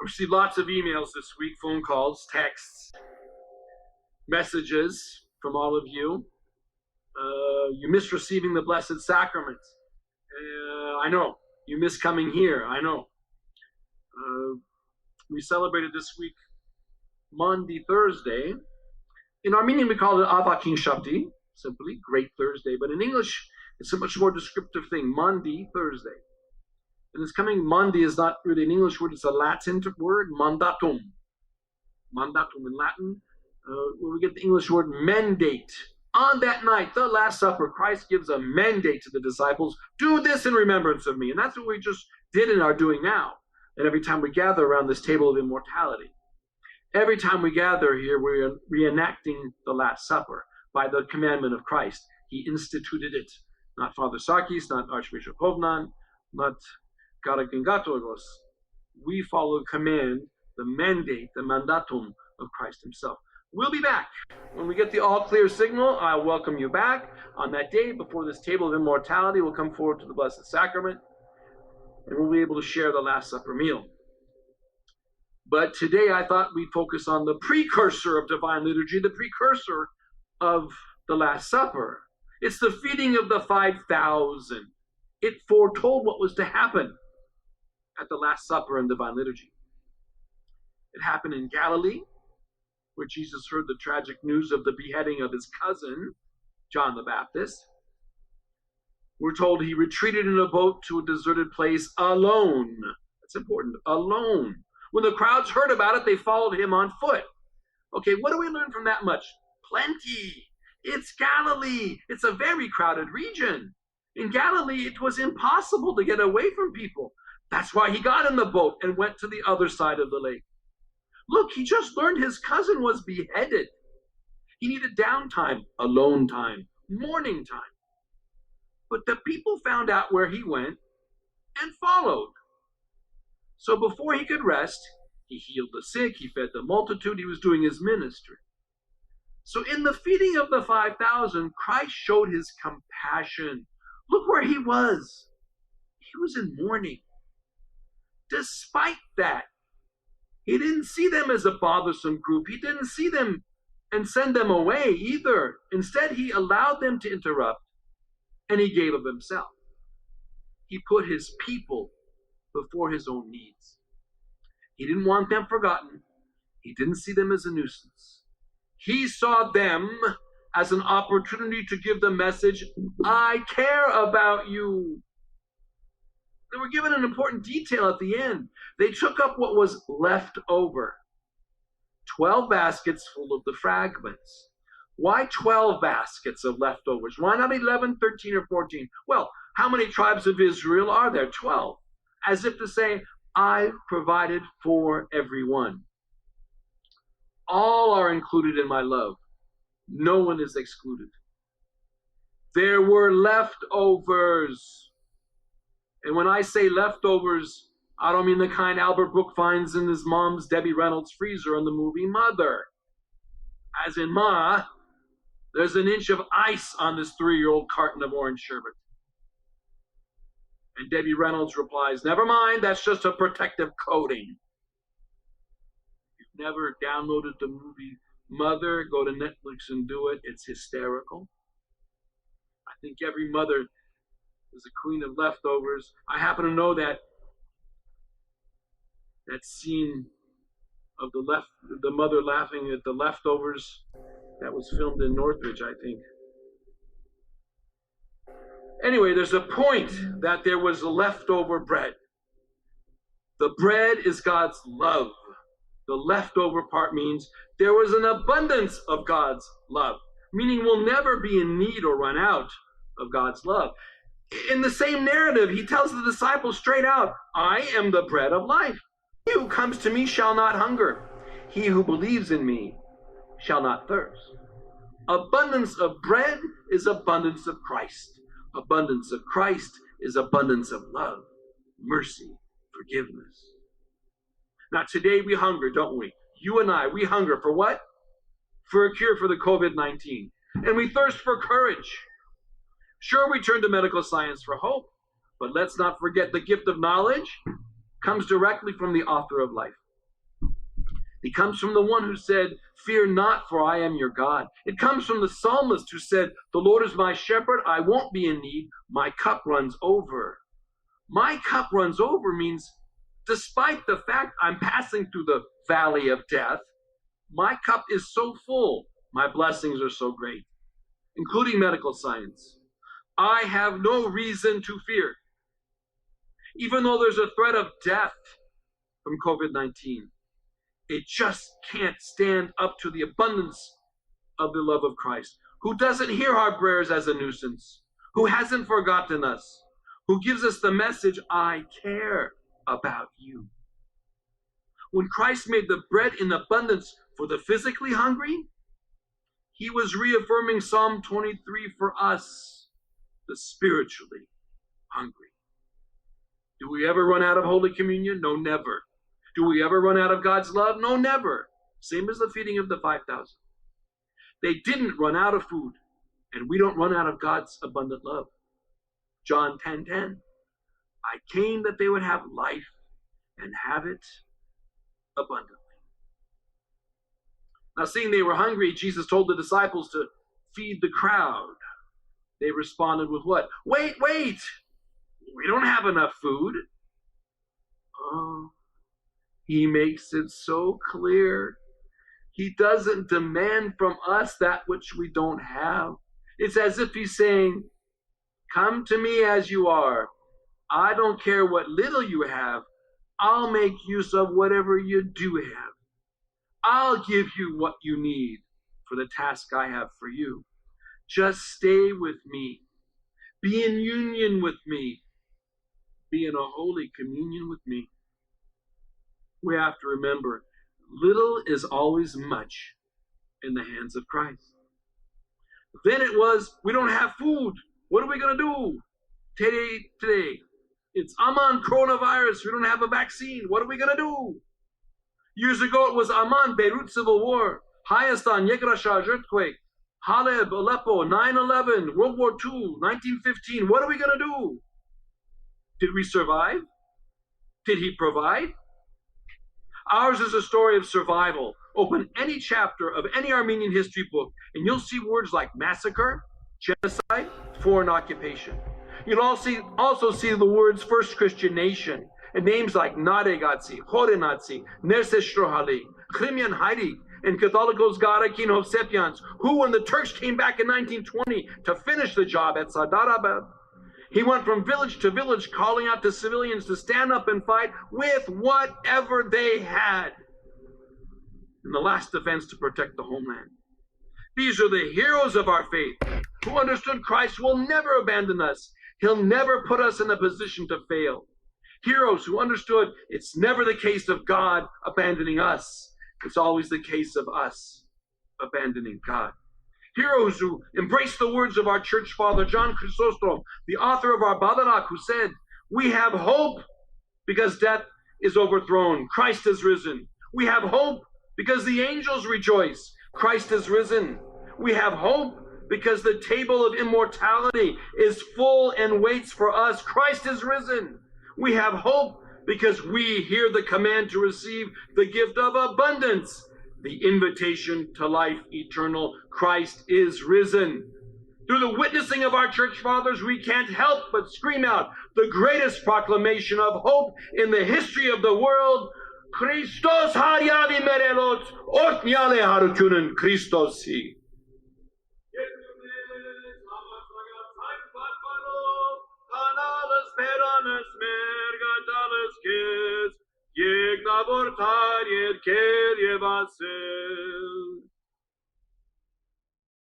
I received lots of emails this week, phone calls, texts, messages from all of you. You miss receiving the Blessed Sacrament. I know. You miss coming here. I know. We celebrated this week Monday, Thursday. In Armenian, we call it Avakin Shabti, simply Great Thursday. But in English, it's a much more descriptive thing, Monday, Thursday. And it's coming, Monday is not really an English word, it's a Latin word, mandatum. Mandatum in Latin, where we get the English word mandate. On that night, the Last Supper, Christ gives a mandate to the disciples, do this in remembrance of me. And that's what we just did and are doing now. And every time we gather around this table of immortality, every time we gather here, we're reenacting the Last Supper by the commandment of Christ. He instituted it. Not Father Sarkis, not Archbishop Hovnan, not Garagingatorgos. We follow command, the mandate, the mandatum of Christ himself. We'll be back. When we get the all-clear signal, I'll welcome you back. On that day, before this table of immortality, we'll come forward to the Blessed Sacrament, and we'll be able to share the Last Supper meal. But today I thought we'd focus on the precursor of divine liturgy, the precursor of the Last Supper. It's the feeding of the 5,000. It foretold what was to happen at the Last Supper in divine liturgy. It happened in Galilee, where Jesus heard the tragic news of the beheading of his cousin, John the Baptist. We're told he retreated in a boat to a deserted place alone. That's important, alone. When the crowds heard about it, they followed him on foot. Okay, what do we learn from that much? Plenty. It's Galilee. It's a very crowded region. In Galilee, it was impossible to get away from people. That's why he got in the boat and went to the other side of the lake. Look, he just learned his cousin was beheaded. He needed downtime, alone time, mourning time. But the people found out where he went and followed. So before he could rest, he healed the sick, he fed the multitude, he was doing his ministry. So in the feeding of the 5,000, Christ showed his compassion. Look where he was. He was in mourning. Despite that, he didn't see them as a bothersome group. He didn't see them and send them away either. Instead, he allowed them to interrupt, and he gave of himself. He put his people before his own needs. He didn't want them forgotten. He didn't see them as a nuisance. He saw them as an opportunity to give the message, I care about you. They were given an important detail at the end. They took up what was left over. 12 baskets full of the fragments. Why 12 baskets of leftovers? Why not 11, 13, or 14? Well, how many tribes of Israel are there? 12. As if to say, I've provided for everyone. All are included in my love. No one is excluded. There were leftovers. And when I say leftovers, I don't mean the kind Albert Brooke finds in his mom's Debbie Reynolds freezer in the movie Mother. As in, Ma, there's an inch of ice on this 3-year-old carton of orange sherbet. And Debbie Reynolds replies, never mind, that's just a protective coating. If you've never downloaded the movie Mother, go to Netflix and do it. It's hysterical. I think every mother is a queen of leftovers. I happen to know that scene of the mother laughing at the leftovers, that was filmed in Northridge, I think. Anyway, there's a point that there was leftover bread. The bread is God's love. The leftover part means there was an abundance of God's love, meaning we'll never be in need or run out of God's love. In the same narrative, he tells the disciples straight out, I am the bread of life. He who comes to me shall not hunger. He who believes in me shall not thirst. Abundance of bread is abundance of Christ. Abundance of Christ is abundance of love, mercy, forgiveness. Now today we hunger, don't we? You and I, we hunger for what? For a cure for the COVID-19. And we thirst for courage. Sure, we turn to medical science for hope, but let's not forget the gift of knowledge comes directly from the author of life. It comes from the one who said, "Fear not, for I am your God." It comes from the psalmist who said, "The Lord is my shepherd, I won't be in need. My cup runs over." My cup runs over means despite the fact I'm passing through the valley of death, my cup is so full, my blessings are so great, including medical science. I have no reason to fear. Even though there's a threat of death from COVID-19, it just can't stand up to the abundance of the love of Christ, who doesn't hear our prayers as a nuisance, who hasn't forgotten us, who gives us the message, "I care about you." When Christ made the bread in abundance for the physically hungry, he was reaffirming Psalm 23 for us, the spiritually hungry. Do we ever run out of Holy Communion? No, never. Do we ever run out of God's love? No, never. Same as the feeding of the 5,000. They didn't run out of food, and we don't run out of God's abundant love. John 10:10. I came that they would have life and have it abundantly. Now, seeing they were hungry, Jesus told the disciples to feed the crowd. They responded with what? Wait, we don't have enough food. Oh, he makes it so clear. He doesn't demand from us that which we don't have. It's as if he's saying, come to me as you are. I don't care what little you have. I'll make use of whatever you do have. I'll give you what you need for the task I have for you. Just stay with me. Be in union with me. Be in a holy communion with me. We have to remember, little is always much in the hands of Christ. Then it was, we don't have food. What are we going to do? Today, it's Aman coronavirus. We don't have a vaccine. What are we going to do? Years ago, it was Aman, Beirut Civil War, Hayastan, Yegrasha earthquake, Haleb, Aleppo, 9/11, World War II, 1915. What are we going to do? Did we survive? Did he provide? Ours is a story of survival. Open any chapter of any Armenian history book, and you'll see words like massacre, genocide, foreign occupation. You'll also see the words first Christian nation, and names like Naregatsi, Horenatsi, Nerseshtrohali, Crimean Haidi, and Catholicos Garakin Hovsepians, who, when the Turks came back in 1920 to finish the job at Sadarabad, he went from village to village calling out to civilians to stand up and fight with whatever they had in the last defense to protect the homeland. These are the heroes of our faith who understood Christ will never abandon us. He'll never put us in a position to fail. Heroes who understood it's never the case of God abandoning us. It's always the case of us abandoning God. Heroes who embraced the words of our church father, John Chrysostom, the author of our Badarak, who said, we have hope because death is overthrown. Christ has risen. We have hope because the angels rejoice. Christ has risen. We have hope because the table of immortality is full and waits for us. Christ is risen. We have hope because we hear the command to receive the gift of abundance, the invitation to life eternal. Christ is risen. Through the witnessing of our church fathers, we can't help but scream out the greatest proclamation of hope in the history of the world. Christos haryavi merelot, ortniale harutunen Christosi. Yek navortar yed kel yevases.